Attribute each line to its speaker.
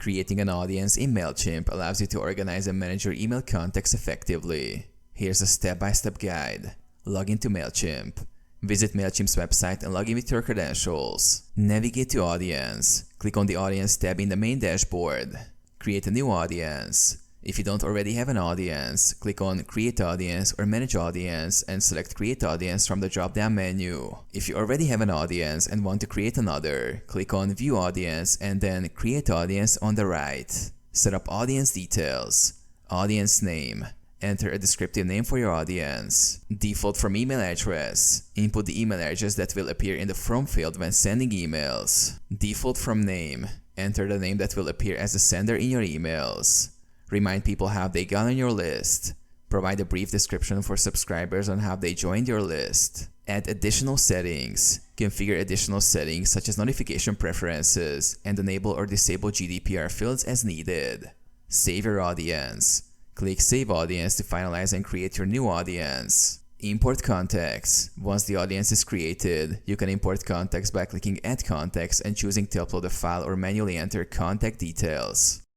Speaker 1: Creating an audience in Mailchimp allows you to organize and manage your email contacts effectively. Here's a step-by-step guide. Log into Mailchimp. Visit Mailchimp's website and log in with your credentials. Navigate to Audience. Click on the Audience tab in the main dashboard. Create a new audience. If you don't already have an audience, click on Create Audience or Manage Audience and select Create Audience from the drop-down menu. If you already have an audience and want to create another, click on View Audience and then Create Audience on the right. Set up audience details. Audience name. Enter a descriptive name for your audience. Default from email address. Input the email address that will appear in the From field when sending emails. Default from name. Enter the name that will appear as the sender in your emails. Remind people how they got on your list. Provide a brief description for subscribers on how they joined your list. Add additional settings. Configure additional settings such as notification preferences and enable or disable GDPR fields as needed. Save your audience. Click Save Audience to finalize and create your new audience. Import contacts. Once the audience is created, you can import contacts by clicking Add Contacts and choosing to upload a file or manually enter contact details.